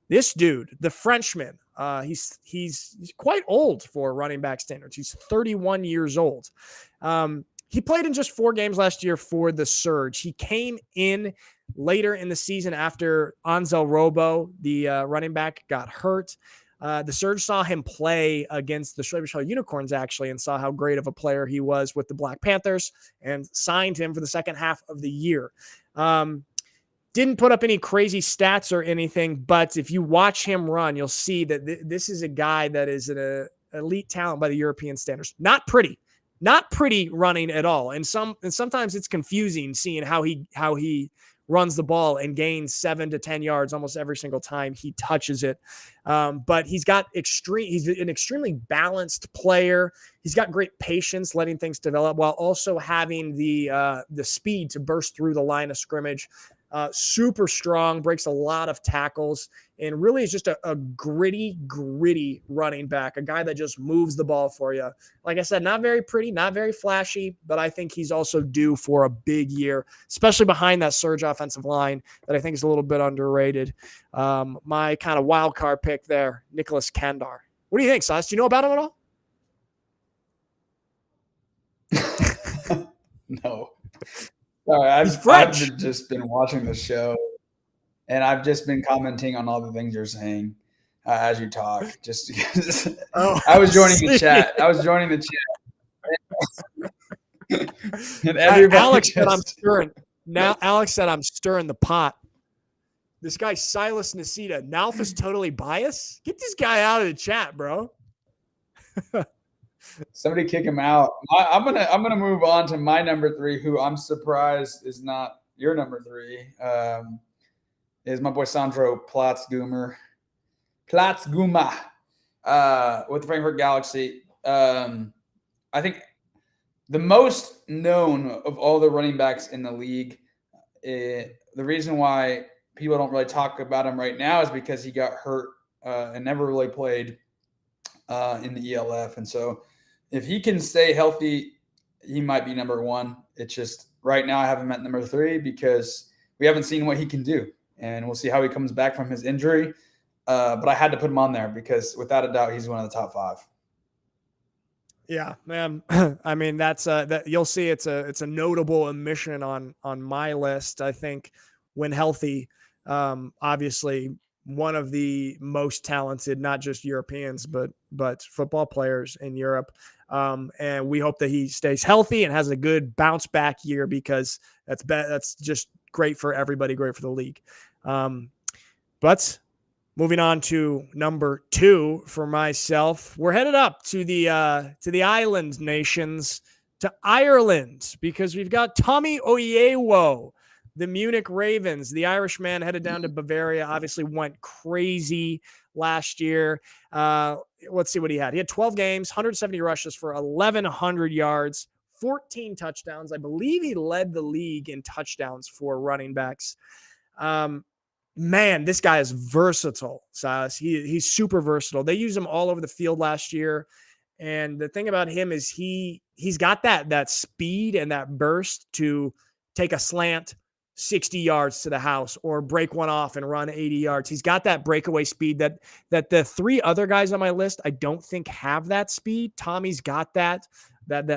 S2: This dude, the Frenchman, he's quite old for running back standards. He's 31 years old. He played in just 4 games last year for the Surge. He came in later in the season after Ansel Robo, the running back, got hurt. The Surge saw him play against the Schwäbisch Hall Unicorns, actually, and saw how great of a player he was with the Black Panthers and signed him for the second half of the year. Didn't put up any crazy stats or anything, but if you watch him run, you'll see that this is a guy that is an elite talent by the European standards. Not pretty running at all. And sometimes it's confusing seeing how he runs the ball and gains 7 to 10 yards almost every single time he touches it. But he's an extremely balanced player. He's got great patience, letting things develop while also having the speed to burst through the line of scrimmage. Super strong, breaks a lot of tackles, and really is just a gritty running back, a guy that just moves the ball for you. Like I said, not very pretty, not very flashy, but I think he's also due for a big year, especially behind that Surge offensive line that I think is a little bit underrated. My kind of wild card pick there, Nicholas Kandar. What do you think, Silas? Do you know about him at all?
S1: No. Sorry, I've just been watching the show, and I've just been commenting on all the things you're saying as you talk. Just because I was joining the chat. And everybody
S2: Alex said I'm stirring. Now Alex said I'm stirring the pot. This guy Silas Nasita. Nalf is totally biased. Get this guy out of the chat, bro.
S1: Somebody kick him out. I'm gonna move on to my number 3, who I'm surprised is not your number 3. Is my boy Sandro Platzgummer with the Frankfurt Galaxy. I think the most known of all the running backs in the league. The reason why people don't really talk about him right now is because he got hurt and never really played in the ELF, and so if he can stay healthy, he might be number 1. It's just right now I have him at number 3 because we haven't seen what he can do, and we'll see how he comes back from his injury. But I had to put him on there because without a doubt, he's one of the top 5.
S2: Yeah, man. I mean, that's that you'll see. It's a notable omission on my list. I think when healthy, obviously one of the most talented, not just Europeans, but football players in Europe. And we hope that he stays healthy and has a good bounce back year because that's just great for everybody, great for the league. But moving on to number 2 for myself, we're headed up to the island nations, to Ireland, because we've got Tommy Oyewo, the Munich Ravens. The Irishman headed down to Bavaria, obviously went crazy last year. Let's see what he had. He had 12 games, 170 rushes for 1,100 yards, 14 touchdowns. I believe he led the league in touchdowns for running backs. Man, this guy is versatile, Silas. He's super versatile. They used him all over the field last year. And the thing about him is he's got that speed and that burst to take a slant, 60 yards to the house or break one off and run 80 yards. He's got that breakaway speed that the three other guys on my list, I don't think have that speed. Tommy's got that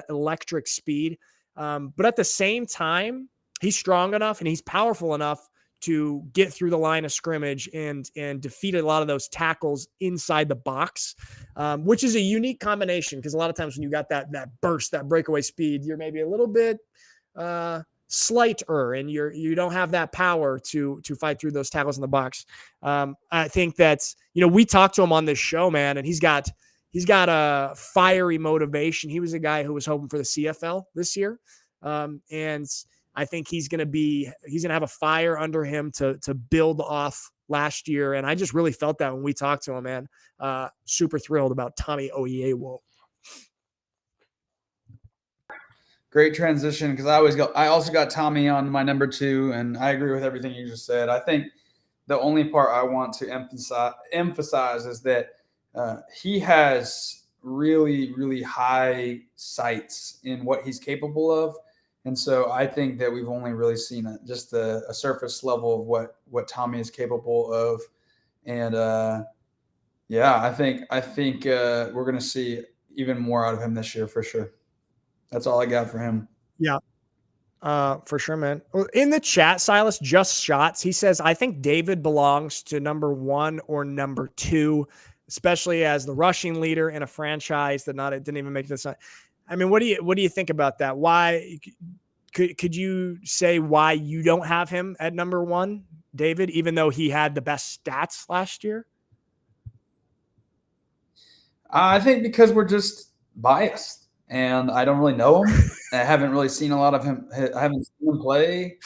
S2: electric speed. But at the same time, he's strong enough and he's powerful enough to get through the line of scrimmage and defeat a lot of those tackles inside the box, which is a unique combination because a lot of times when you got that burst, that breakaway speed, you're maybe a little bit slighter and you don't have that power to fight through those tackles in the box. I think that's, we talked to him on this show, man, and he's got a fiery motivation. He was a guy who was hoping for the CFL this year. And I think he's going to have a fire under him to build off last year. And I just really felt that when we talked to him, man. Super thrilled about Tommy Oyewo.
S1: Great transition because I also got Tommy on my number 2, and I agree with everything you just said. I think the only part I want to emphasize is that he has really, really high sights in what he's capable of. And so I think that we've only really seen just a surface level of what Tommy is capable of. And I think we're going to see even more out of him this year for sure. That's all I got for him.
S2: Yeah. For sure, man. In the chat, Silas Just Shots, he says, I think David belongs to number 1 or number 2, especially as the rushing leader in a franchise that didn't even make this. I mean, what do you think about that? Why could you say why you don't have him at number 1, David, even though he had the best stats last year?
S1: I think because we're just biased and I don't really know him. I haven't really seen a lot of him. I haven't seen him play.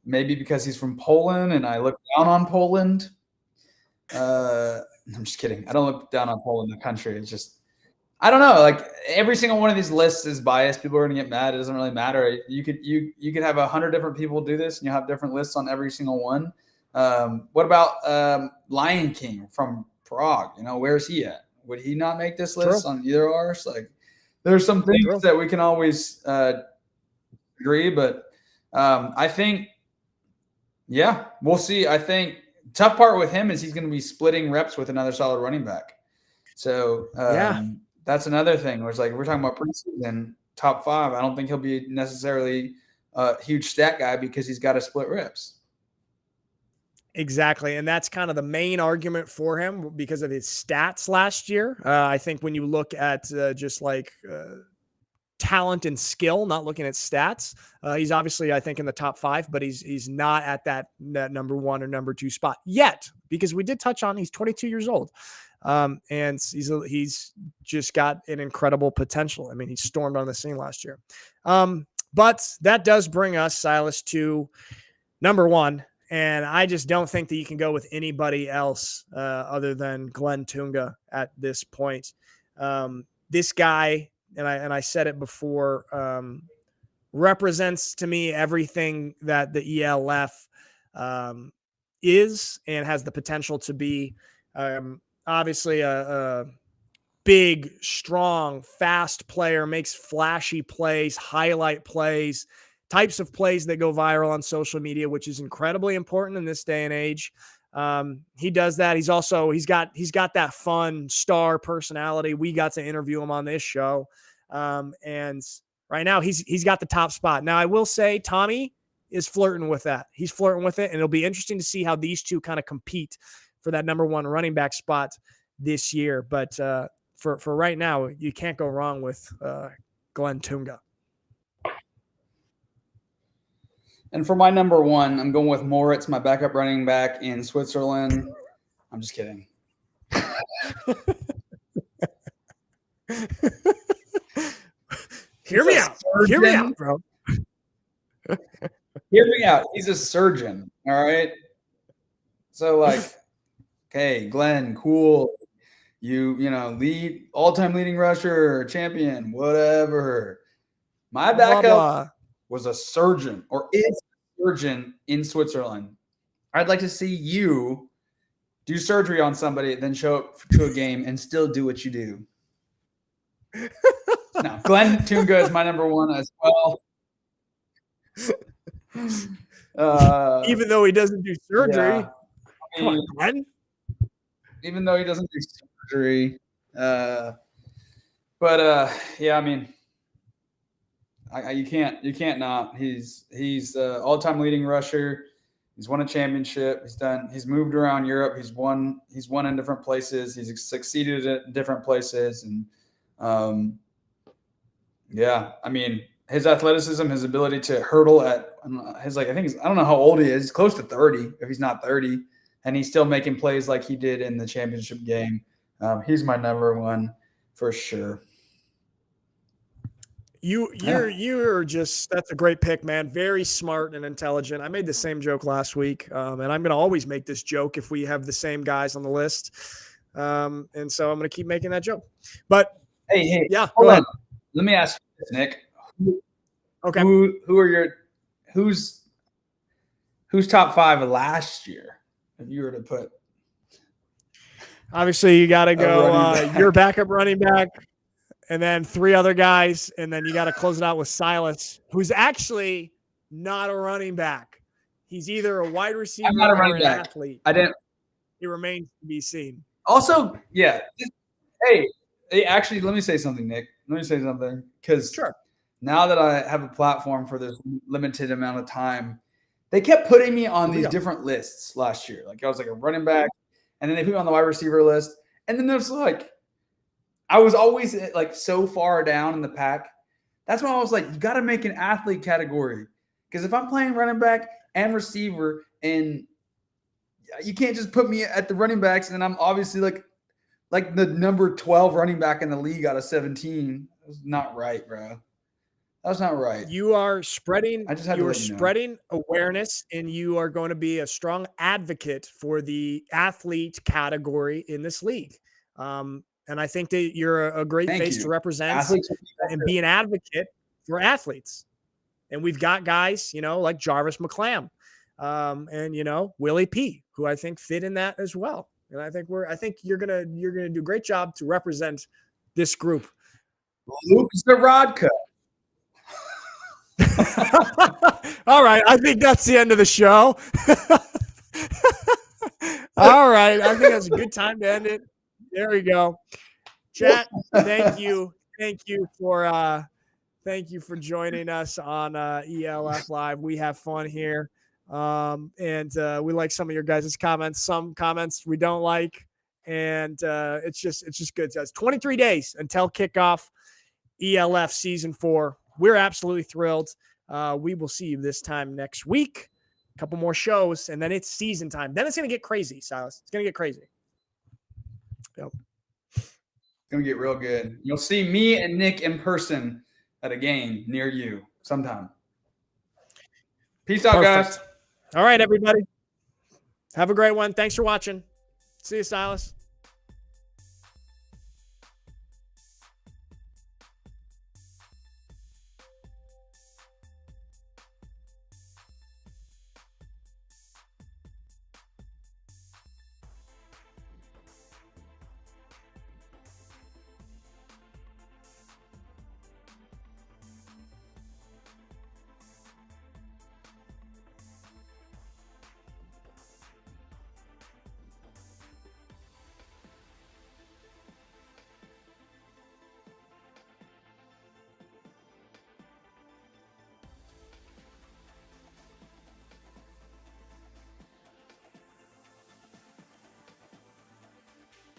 S1: Maybe because he's from Poland and I look down on Poland. I'm just kidding. I don't look down on Poland, the country. It's just, I don't know. Like every single one of these lists is biased. People are going to get mad. It doesn't really matter. You could have 100 different people do this, and you have different lists on every single one. What about Lion King from Prague? Where's he at? Would he not make this list on either of ours? Like, there's some things that we can always agree, but I think, we'll see. I think tough part with him is he's going to be splitting reps with another solid running back. So that's another thing where it's like, we're talking about preseason top 5. I don't think he'll be necessarily a huge stat guy because he's got to split reps.
S2: Exactly. And that's kind of the main argument for him because of his stats last year. I think when you look at just like talent and skill, not looking at stats, he's obviously, I think, in the top 5, but he's not at that number 1 or number 2 spot yet, because we did touch on he's 22 years old. And he's just got an incredible potential. I mean, he stormed on the scene last year. But that does bring us, Silas, to number 1. And I just don't think that you can go with anybody else other than Glenn Tunga at this point. This guy, and I said it before, represents to me everything that the ELF is and has the potential to be. Obviously, a big, strong, fast player, makes flashy plays, highlight plays, types of plays that go viral on social media, which is incredibly important in this day and age. He does that. He's got that fun star personality. We got to interview him on this show. And right now he's got the top spot. Now I will say Tommy is flirting with that. He's flirting with it. And it'll be interesting to see how these two kind of compete for that number 1 running back spot this year. But for right now, you can't go wrong with Glenn Tunga.
S1: And for my number 1, I'm going with Moritz, my backup running back in Switzerland. I'm just kidding.
S2: Hear me out, bro.
S1: Hear me out. He's a surgeon. All right. So like, okay, Glenn, cool. You lead all-time leading rusher, champion, whatever. My backup was a surgeon or is a surgeon in Switzerland. I'd like to see you do surgery on somebody, then show up to a game and still do what you do. No, Glenn Tunga is my number 1 as well.
S2: Even though he doesn't do surgery.
S1: Yeah.
S2: Come on, man.
S1: Even though he doesn't do surgery. Yeah, I mean, you can't not. He's all-time leading rusher. He's won a championship. He's moved around Europe. He's won in different places. He's succeeded in different places. And yeah, I mean, his athleticism, his ability to hurdle at his, like, I don't know how old he is. He's close to 30, if he's not 30, and he's still making plays like he did in the championship game. He's my number one for sure.
S2: You're just, that's a great pick, man. Very smart and intelligent. I made the same joke last week, and I'm going to always make this joke if we have the same guys on the list. And so I'm going to keep making that joke. But
S1: hey,
S2: yeah,
S1: hold on. Let me ask you this, Nick.
S2: Okay.
S1: Who's top five of last year? If you were to put,
S2: obviously you got to go your backup running back, and then three other guys, and then you got to close it out with Silas, who's actually not a running back. He's either a wide receiver or an athlete. It remains to be seen.
S1: Also, yeah. Hey, actually, let me say something, Nick. Let me say something, because now that I have a platform for this limited amount of time, they kept putting me on these different lists last year. Like, I was like a running back, and then they put me on the wide receiver list, and then there's like, I was always like so far down in the pack. That's why I was like, you got to make an athlete category, because if I'm playing running back and receiver, and you can't just put me at the running backs, and I'm obviously like the number 12 running back in the league out of 17. That's not right, bro. That's not right.
S2: You are spreading.
S1: You are
S2: spreading awareness, and you are going to be a strong advocate for the athlete category in this league. And I think that you're a great face to represent and be an advocate for athletes. And we've got guys, like Jarvis McClam, and Willie P, who I think fit in that as well. And I think you're gonna do a great job to represent this group.
S1: Luke Zarodka.
S2: All right, I think that's the end of the show. All right, I think that's a good time to end it. There we go. Chat, thank you for joining us on ELF Live. We have fun here. And we like some of your guys' comments. Some comments we don't like, and it's just good. It's 23 days until kickoff ELF season 4. We're absolutely thrilled. We will see you this time next week. A couple more shows, and then it's season time. Then it's gonna get crazy, Silas. It's gonna get crazy. Yep.
S1: It's gonna get real good. You'll see me and Nick in person at a game near you sometime. Peace out, guys.
S2: All right, everybody. Have a great one. Thanks for watching. See you, Silas.